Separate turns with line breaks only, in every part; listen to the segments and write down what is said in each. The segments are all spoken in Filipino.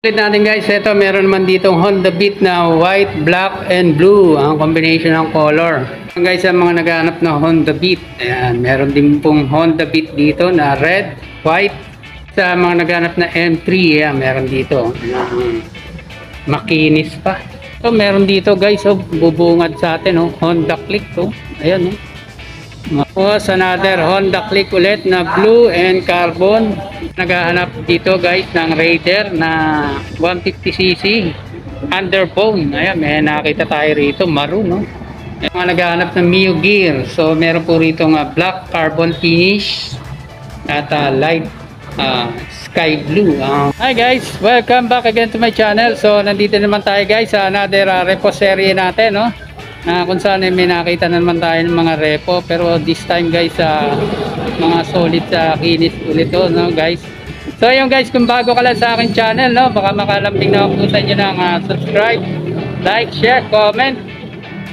Ulit natin guys, ito meron naman ditong Honda Beat na white, black, and blue ang combination ng color. Guys, sa mga naghahanap ng Honda Beat, ayan, meron din pong Honda Beat dito na red, white. Sa mga naghahanap na M3, ayan, meron dito makinis pa. So meron dito guys, bubungad sa atin, Honda Click, ayan, Tapos another Honda Click ulit na blue and carbon. Naghahanap dito guys ng Raider na 150cc underbone. Ayan, may nakita tayo rito, maroon, Yung mga naghahanap ng Mio Gear. So meron po rito black carbon finish at light sky blue. Hi guys, welcome back again to my channel. So nandito naman tayo guys sa another repo series natin, kung saan may nakita na naman tayo ng mga repo, pero this time guys mga solid sa kinis ulit guys. So ayun guys, kung bago ka lang sa akin channel, baka makalambing na po sa inyo ng subscribe, like, share, comment.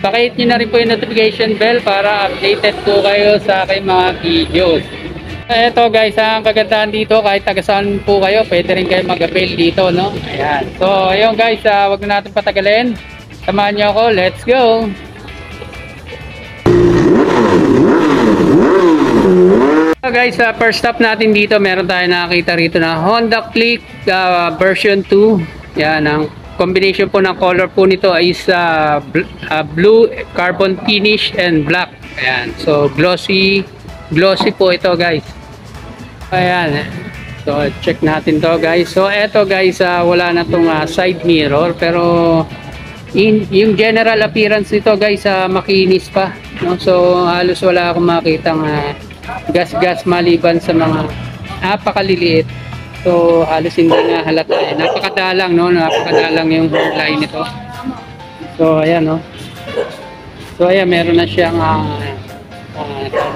Pakihit nyo na rin po yung notification bell para updated po kayo sa aking mga videos. Ito guys, ang kagandahan dito, kahit taga-saan po kayo, pwede rin kayo mag-avail dito, Ayan. So ayun guys, wag na natin patagalin. Samahan nyo ako, let's go! So guys, first stop natin dito, meron tayo nakakita rito na Honda Click version 2. Yan, ang combination po ng color po nito is blue, carbon finish, and black. Ayan, so glossy po ito guys. Ayan, so check natin to guys. So eto guys, wala na tong side mirror, pero yung general appearance nito guys, makinis pa, so halos wala akong makitang gas maliban sa mga napakaliliit. So halos hindi nga halata, napakadalang napakadalang yung line nito. So ayan, so ayan, meron na siyang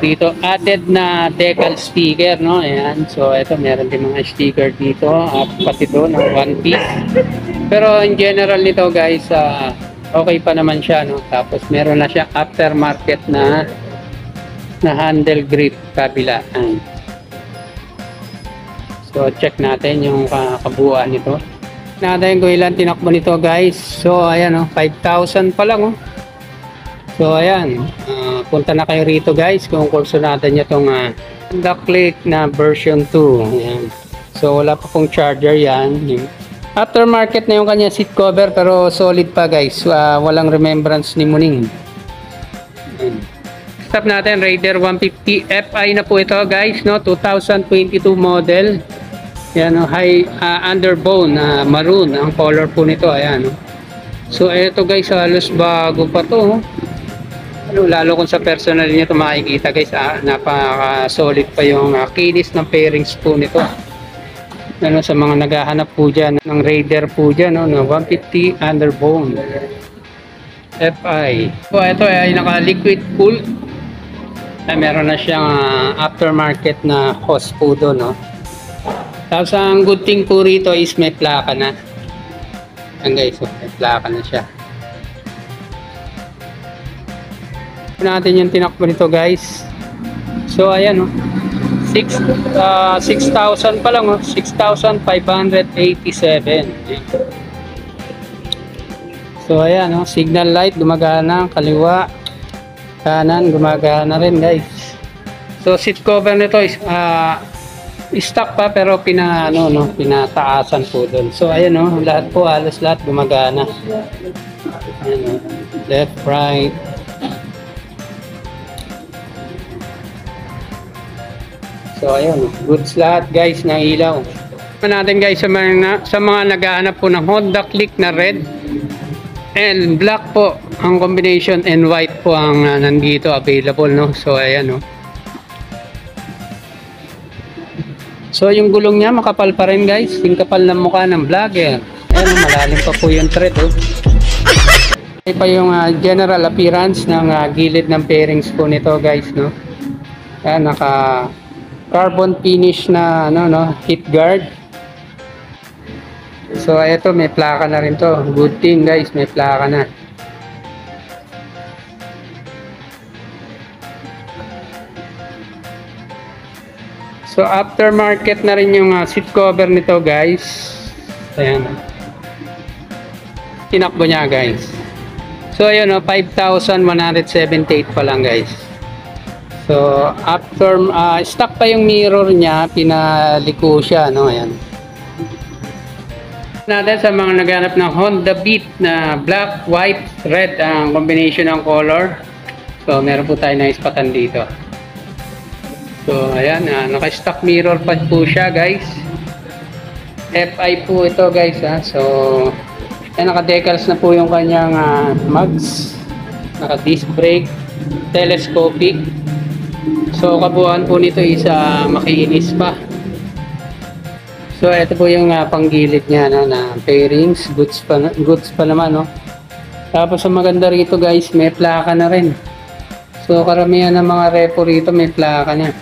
dito added na decal sticker, ayan. So ito, meron din mga sticker dito, pati ito ng one piece. Pero in general nito guys, okay pa naman siya, Tapos meron na siya aftermarket na handle grip kabilaan. So check natin yung kabuuan nito. Natin kung ilan tinakbo nito guys. So ayan, 5,000 pa lang, So ayan, punta na kayo rito guys kung kurso natin nyo itong Honda Click na version 2. Ayan. So wala pa pong charger yan. Aftermarket na yung kanya seat cover, pero solid pa guys. Walang remembrance ni Muning. Stop natin, Raider 150 Fi na po ito guys, 2022 model. Yan, high underbone, maroon ang color po nito. Ayan, So ito guys, halos bago pa to. Lalo kung sa personal niya ito makikita guys, napaka solid pa yung kinis ng pairings po nito. Sa mga naghahanap po dyan ng Raider po dyan, na 150 underbone Fi. So ito ay naka liquid cool. Meron na siyang aftermarket na hose po doon, Tapos ang good thing po rito is may plaka na. Ayan guys, may plaka na siya. Natin yung tinakbo nito guys. So ayan, 6,000 pa lang, 6,587. So ayan, signal light gumagana, kaliwa, kanan gumagana rin guys. So seat cover nito is stock pa, pero pinataasan po doon. So ayan, lahat po, halos lahat gumagana. Ayan, left, right. So ayun, goods lahat guys ng ilaw. Natin guys sa mga naghahanap po ng Honda Click na red and black po ang combination, and white po ang nandito available, So ayan, So yung gulong niya makapal pa rin guys, yung kapal ng mukha ng vlogger. Ayan, malalim pa po yung thread, Ito pa yung general appearance ng gilid ng pairings po nito guys, Ayan, naka carbon finish na heat guard. So ito, may plaka na rin to. Good thing guys, may plaka na. So aftermarket na rin yung seat cover nito guys. Ayan. Tinakbo niya guys. So ayun, 5,178 pa lang guys. So after stock pa yung mirror niya, pinaliko siya, no? Ayan. Natin sa mga naghanap ng Honda Beat na black, white, red ang combination ng color. So meron po tayo na ispatan dito. So ayan, naka-stock mirror pa po siya guys. FI po ito guys ha. So naka-decals na po yung kanyang mugs, naka-disc brake, telescopic. So kabuuan po nito is makiinis pa. So ito po yung panggilid niya na pairings, goods pa naman, no. Tapos ang maganda rito guys, may plaka na rin. So karamihan ng mga repo rito may plaka na.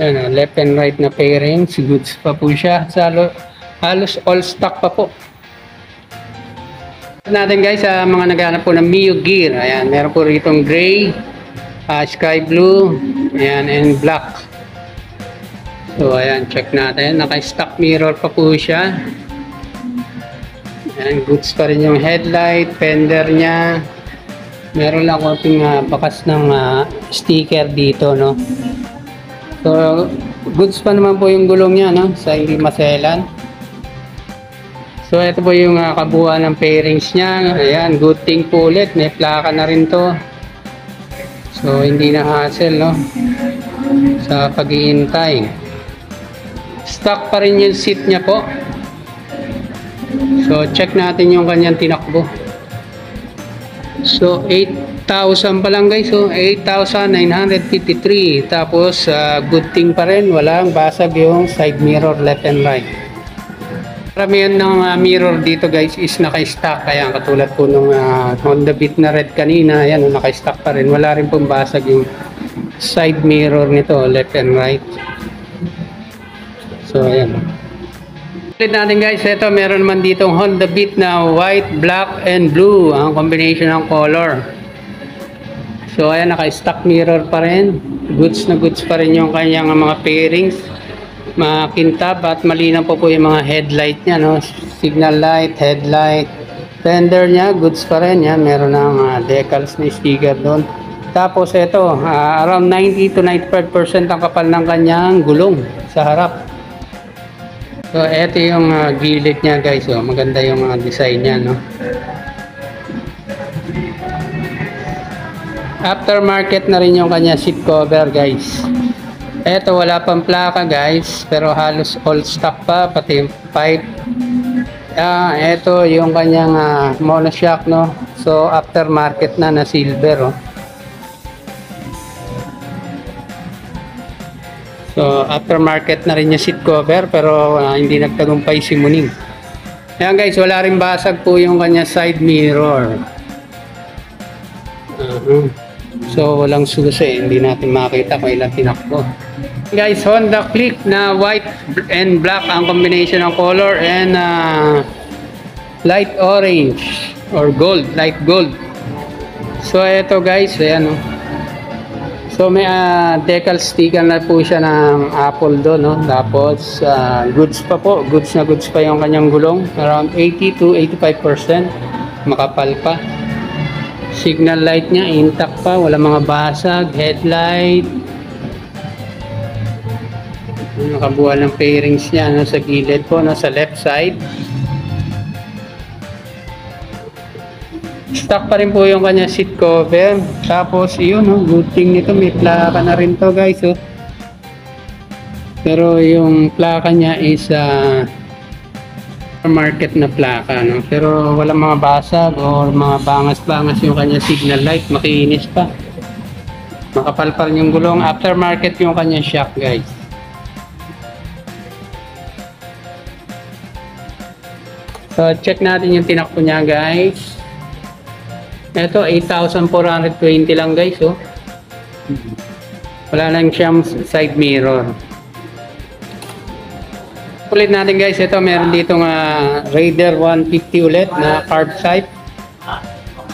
Ayan, left and right na pairings, goods pa po siya. Halos all stock pa po. Natin guys sa mga naghahanap po ng Mio gear. Ayan, meron po ritong gray, sky blue, ayan, and black. So ayan, check natin. Naka-stock mirror pa po siya. Ayan, goods pa rin yung headlight, fender niya. Meron lang konting bakas ng sticker dito, no. So goods pa naman po yung gulong niya, no, sa hindi maselan. So ito po yung kabuuan ng pairings niya. Ayan, good thing po ulit, may plaka na rin to. So hindi na hassle, no, sa pag-iintay. Stock pa rin yung seat niya po. So check natin yung kanyang tinakbo. So 8,000 pa lang guys. So 8,953. Tapos good thing pa rin, walang basag yung side mirror left and right. Karamihan ng mirror dito guys is naka-stock. Kaya katulad po nung Honda Beat na red kanina, ayan, naka-stock pa rin. Wala rin pong basag yung side mirror nito left and right. So ayan. Ulit natin guys, ito meron naman ditong Honda Beat na white, black, and blue ang combination ng color. So ayan, naka-stock mirror pa rin. Goods na goods pa rin yung kanyang mga pairings. Makintab at malinaw po yung mga headlight niya, no? Signal light, headlight, fender niya, goods pa rin yan. Meron ng decals na sticker doon. Tapos ito, around 90 to 95% ang kapal ng kanyang gulong sa harap. So ito yung gilid niya guys, oh. Maganda yung design niya, no? Aftermarket na rin yung kanya seat cover guys. Eto wala pang plaka guys, pero halos all stock pa, pati yung pipe. Eto yung kanyang monoshock, no. So aftermarket na silver, oh. So aftermarket na rin yung seat cover, pero hindi nagtagumpay si Muning. Ayan guys, wala rin basag po yung kanya side mirror. So walang susi, hindi natin makita kung ilang tinakbo. Guys, Honda Click na white and black ang combination ng color, and light orange or gold, light gold. So ito guys, ayan, oh. So may decal sticker na po siya ng Apple doon, no? Tapos goods pa po, goods na goods pa yung kanyang gulong, around 80 to 85%, makapal pa. Signal light niya intact pa, wala mga basag, headlight. Nakabuuan ng pairings niya, no, sa gilid po, no, sa left side. Stock pa rin po yung kanya seat cover. Tapos yun, no, good thing nito, may plaka na rin to guys, oh. Pero yung plaka niya is market na plaka, no? Pero wala mga basag o mga bangas-bangas yung kanya signal light, makiinis pa. Makapal pa rin yung gulong. Aftermarket yung kanya shock guys. So check natin yung tinakbo niya guys. Ito 8,420 lang guys, oh. Wala lang siyang side mirror. Ulit natin guys, ito meron ditong Raider 150 ulit na carb type.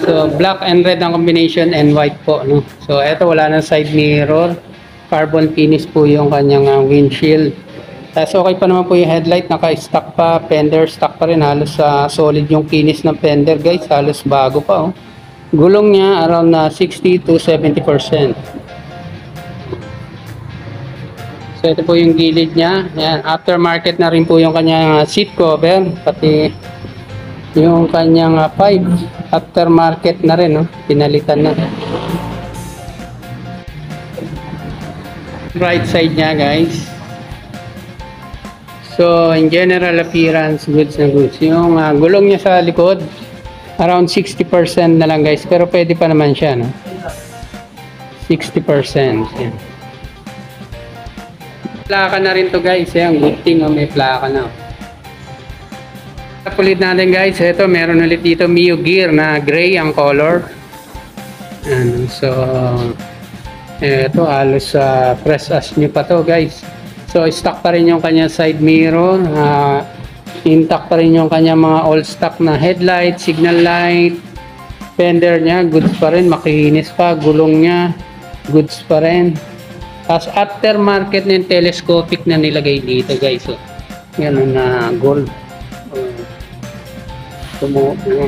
So black and red ang combination, and white po, no. So ito wala nang side mirror, carbon finish po yung kanyang windshield. Tapos okay pa naman po yung headlight, naka-stock pa, fender stock pa rin, halos solid yung kinis ng fender guys, halos bago pa oh. Gulong niya around na 60 to 70%. So ito po yung gilid niya. Yan, aftermarket na rin po yung kanyang seat cover, pati yung kanyang pipe aftermarket na rin, no? Pinalitan na. Right side niya guys. So in general appearance, goods na goods. Yung gulong niya sa likod around 60% na lang guys, pero pwede pa naman siya, no? 60%. Yan. Plaka na rin to guys. Yan, good thing may plaka na. Ulit natin guys, ito meron ulit dito Mio Gear na gray ang color. So ito halos press as new pa to guys. So stock pa rin yung kanya side mirror, intact pa rin yung kanya mga all stock na headlight, signal light, fender nya goods pa rin, makinis pa, gulong nya goods pa rin. Tapos aftermarket ng telescopic na nilagay dito guys. So yan na gold.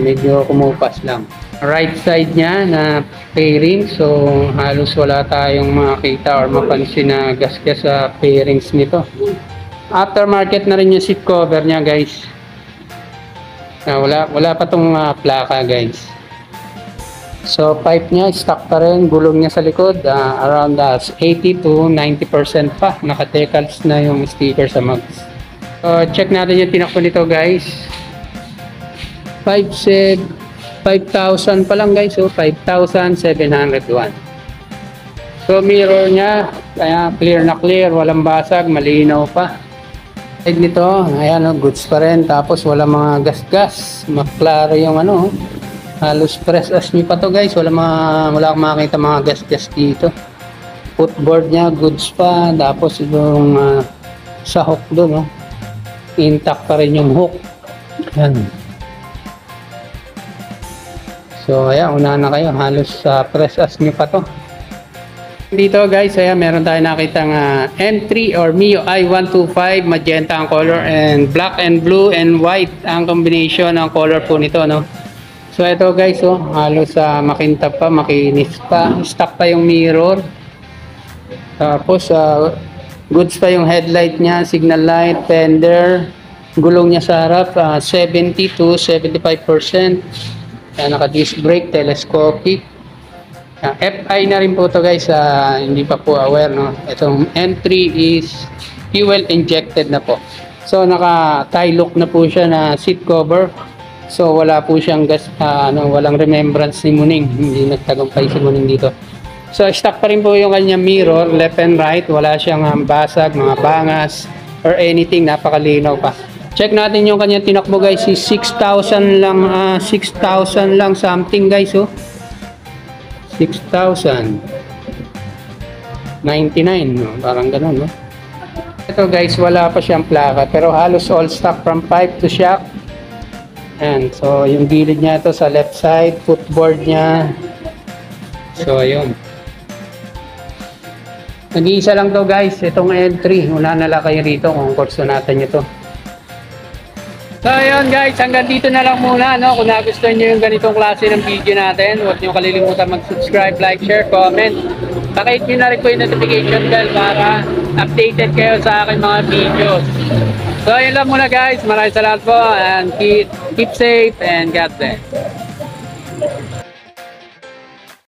Medyo kumupas lang. Right side niya na fairing, so halos wala tayong makita or mapansin na gasgas sa fairings nito. Aftermarket na rin yung seat cover niya guys. Wala pa tong plaka guys. So pipe niya stock pa rin, gulong niya sa likod around 80 to 90% pa, naka-decals na yung sticker sa mags. So check natin yung tinakbo nito guys. 5,000 pa lang guys, so 5,701. So mirror niya kaya clear na clear, walang basag, malinaw pa. Side nito, ayan goods pa rin, tapos wala mga gasgas, maklaro yung halos press as new pa to guys, wala akong makita mga gasgas dito. Footboard niya goods pa, tapos yung sa hook doon intact pa rin yung hook. Ayan. So ayan, unahan na kayo, halos press as new pa to. Dito guys, ayan, meron tayo nakitang M3 or Mio i125, magenta ang color, and black and blue and white ang combination ng color po nito, no? So ito guys, halos makintab pa, makinis pa, stock pa yung mirror. Tapos goods pa yung headlight niya, signal light, fender, gulong niya sa harap 70 to 75%. Naka-disc brake, telescopic. FI na rin po to guys, hindi pa po aware, no? Itong M3 is fuel injected na po. So naka-tie look na po siya na seat cover. So wala po siyang walang remembrance ni Muning, hindi nagtagumpay si Muning dito. So stock pa rin po yung kanya mirror, left and right, wala siyang basag, mga bangas or anything, napakalinaw pa. Check natin yung kanyang tinakbo guys, is 6,000 lang, 6,000 lang something guys, 6,099, no? Parang ganun, no? Ito guys, wala pa siyang plaka, pero halos all stock from pipe to shock. And so yung gilid niya ito sa left side, footboard niya. So ayun. Nag-iisa lang to guys, itong N3. Una na lang kayo rito kung kurso natin ito. So ayun guys, hanggang dito na lang muna, no? Kung nagustuhan nyo yung ganitong klase ng video natin, huwag nyo kalilimutan mag-subscribe, like, share, comment. Pakihit nyo na rin po yung notification bell para updated kayo sa aking mga videos. So ayun lang muna guys, maraming salamat po, and keep safe and God bless.